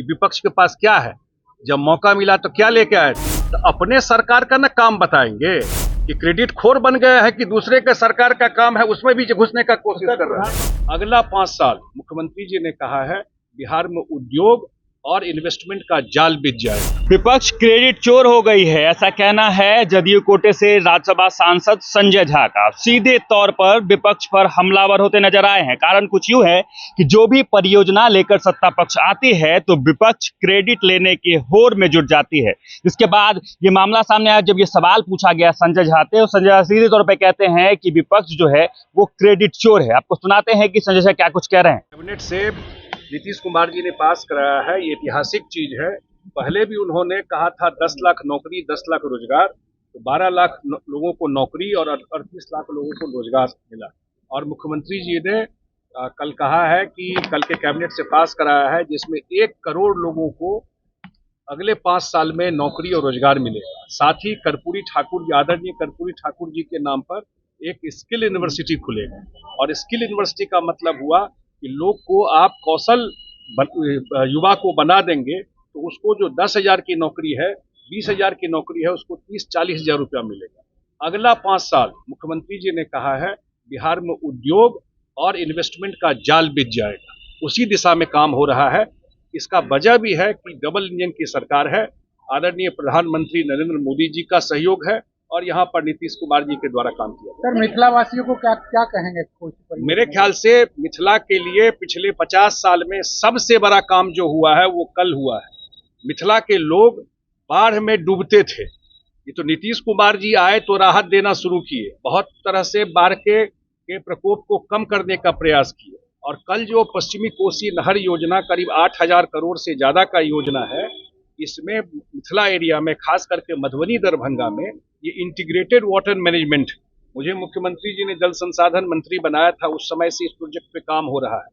कि विपक्ष के पास क्या है, जब मौका मिला तो क्या लेके आए। तो अपने सरकार का ना काम बताएंगे कि क्रेडिट खोर बन गया है कि दूसरे के सरकार का काम है उसमें भी घुसने का कोशिश कर रहा है। अगला 5 साल मुख्यमंत्री जी ने कहा है बिहार में उद्योग और इन्वेस्टमेंट का जाल बिछ जाएगा। विपक्ष क्रेडिट चोर हो गई है, ऐसा कहना है जदयू कोटे से राज्यसभा सांसद संजय झा का। सीधे तौर पर विपक्ष पर हमलावर होते नजर आए हैं। कारण कुछ यूं है कि जो भी परियोजना लेकर सत्ता पक्ष आती है तो विपक्ष क्रेडिट लेने के होड़ में जुट जाती है। इसके बाद ये मामला सामने आया जब ये सवाल पूछा गया संजय झा से, और संजय झा सीधे तौर पर कहते हैं कि विपक्ष जो है वो क्रेडिट चोर है। आपको सुनाते हैं कि संजय झा क्या कुछ कह रहे हैं। कैबिनेट से नीतीश कुमार जी ने पास कराया है, ये ऐतिहासिक चीज है। पहले भी उन्होंने कहा था 10 लाख नौकरी 10 लाख रोजगार, तो 12 लाख लोगों को नौकरी और 38 लाख लोगों को रोजगार मिला। और मुख्यमंत्री जी ने कल कहा है कि कल के कैबिनेट से पास कराया है जिसमें 1 करोड़ लोगों को अगले 5 साल में नौकरी और रोजगार मिलेगा। साथ ही कर्पूरी ठाकुर जी, आदरणीय कर्पूरी ठाकुर जी के नाम पर एक स्किल यूनिवर्सिटी खुलेगा। और स्किल यूनिवर्सिटी का मतलब हुआ कि लोग को आप कौशल युवा को बना देंगे तो उसको जो 10,000 की नौकरी है, 20,000 की नौकरी है, उसको 30-40 हजार रुपया मिलेगा। अगला 5 साल मुख्यमंत्री जी ने कहा है बिहार में उद्योग और इन्वेस्टमेंट का जाल बिछ जाएगा। उसी दिशा में काम हो रहा है। इसका वजह भी है कि डबल इंजन की सरकार है। आदरणीय प्रधानमंत्री नरेंद्र मोदी जी का सहयोग है और यहाँ पर नीतीश कुमार जी के द्वारा काम किया। सर, मिथिला वासियों को क्या कहेंगे? मेरे ख्याल से मिथिला के लिए पिछले 50 साल में सबसे बड़ा काम जो हुआ है वो कल हुआ है। मिथिला के लोग बाढ़ में डूबते थे, ये तो नीतीश कुमार जी आए तो राहत देना शुरू किए, बहुत तरह से बाढ़ के प्रकोप को कम करने का प्रयास किए। और कल जो पश्चिमी कोसी नहर योजना करीब 8,000 करोड़ से ज्यादा का योजना है, इसमें मिथिला एरिया में खास करके मधुबनी दरभंगा में ये इंटीग्रेटेड वाटर मैनेजमेंट, मुझे मुख्यमंत्री जी ने जल संसाधन मंत्री बनाया था, उस समय से इस प्रोजेक्ट पे काम हो रहा है।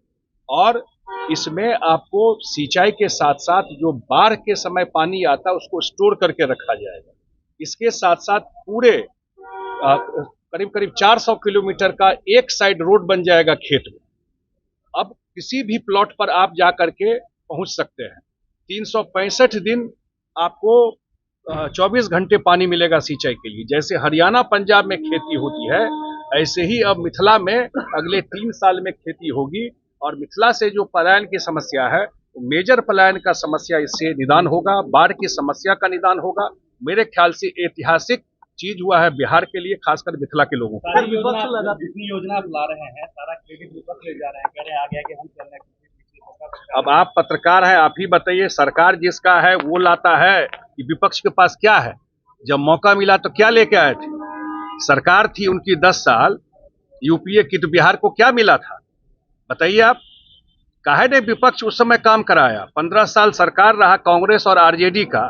और इसमें आपको सिंचाई के साथ साथ जो बाढ़ के समय पानी आता है उसको स्टोर करके रखा जाएगा। इसके साथ साथ पूरे करीब 400 किलोमीटर का एक साइड रोड बन जाएगा खेत में। अब किसी भी प्लॉट पर आप जा करके पहुंच सकते हैं। 365 दिन आपको 24 घंटे पानी मिलेगा सिंचाई के लिए। जैसे हरियाणा पंजाब में खेती होती है, ऐसे ही अब मिथिला में अगले 3 साल में खेती होगी। और मिथिला से जो पलायन की समस्या है, मेजर पलायन का समस्या इससे निदान होगा, बाढ़ की समस्या का निदान होगा। मेरे ख्याल से ऐतिहासिक चीज हुआ है बिहार के लिए, खासकर मिथिला के लोगों को। जितनी योजना आप ला रहे हैं सारा क्रेडिट विपक्ष ले जा रहे हैं, कह रहे हैं आगे कि हम चल रहे हैं। अब आप पत्रकार हैं, आप ही बताइए, सरकार जिसका है वो लाता है कि विपक्ष के पास क्या है, जब मौका मिला तो क्या लेके आए थे। सरकार थी उनकी 10 साल यूपीए की, तो बिहार को क्या मिला था बताइए आप। काहे ने विपक्ष उस समय काम कराया। 15 साल सरकार रहा कांग्रेस और आरजेडी का,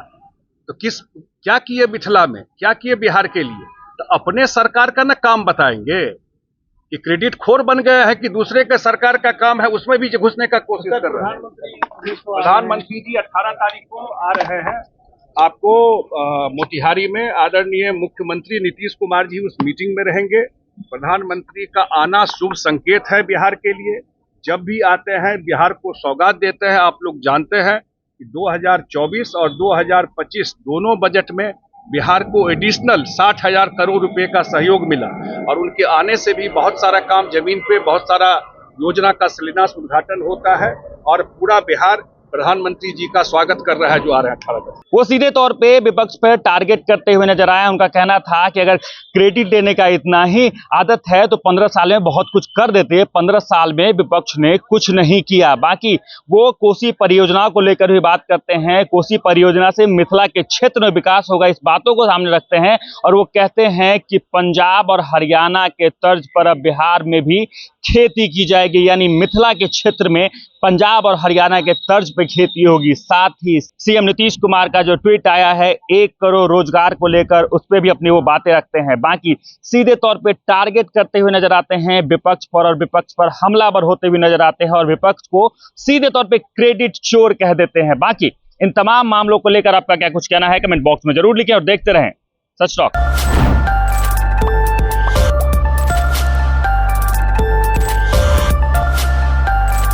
तो क्या किए मिथिला में, क्या किए बिहार के लिए। तो अपने सरकार का ना काम बताएंगे कि क्रेडिट खोर बन गया है कि दूसरे के सरकार का काम है उसमें भी घुसने का कोशिश कर रहा है। प्रधानमंत्री जी 18 तारीख को आ रहे हैं आपको मोतिहारी में। आदरणीय मुख्यमंत्री नीतीश कुमार जी उस मीटिंग में रहेंगे। प्रधानमंत्री का आना शुभ संकेत है बिहार के लिए। जब भी आते हैं बिहार को सौगात देते हैं। आप लोग जानते हैं कि 2024 और 2025 दोनों बजट में बिहार को एडिशनल 60,000 करोड़ रुपए का सहयोग मिला। और उनके आने से भी बहुत सारा काम जमीन पे, बहुत सारा योजना का शिलान्यास उद्घाटन होता है और पूरा बिहार प्रधानमंत्री जी का स्वागत कर रहा है जो आ रहे हैं 18 तारीख। वो सीधे तौर पे विपक्ष पर टारगेट करते हुए नजर आए। उनका कहना था कि अगर क्रेडिट देने का इतना ही आदत है तो 15 साल में बहुत कुछ कर देते। 15 साल में विपक्ष ने कुछ नहीं किया। बाकी वो कोसी परियोजना को लेकर भी बात करते हैं। कोसी परियोजना से मिथिला के क्षेत्र में विकास होगा, इस बातों को सामने रखते हैं। और वो कहते हैं कि पंजाब और हरियाणा के तर्ज पर अब बिहार में भी खेती की जाएगी, यानी मिथिला के क्षेत्र में पंजाब और हरियाणा के तर्ज पे खेती होगी। साथ ही सीएम नीतीश कुमार का जो ट्वीट आया है 1 करोड़ रोजगार को लेकर, उस पर भी अपनी वो बातें रखते हैं। बाकी सीधे तौर पे टारगेट करते हुए नजर आते हैं विपक्ष पर, और विपक्ष पर हमलावर होते हुए नजर आते हैं और विपक्ष को सीधे तौर पे क्रेडिट चोर कह देते हैं। बाकी इन तमाम मामलों को लेकर आपका क्या कुछ कहना है, कमेंट बॉक्स में जरूर लिखें और देखते रहें सच टॉक।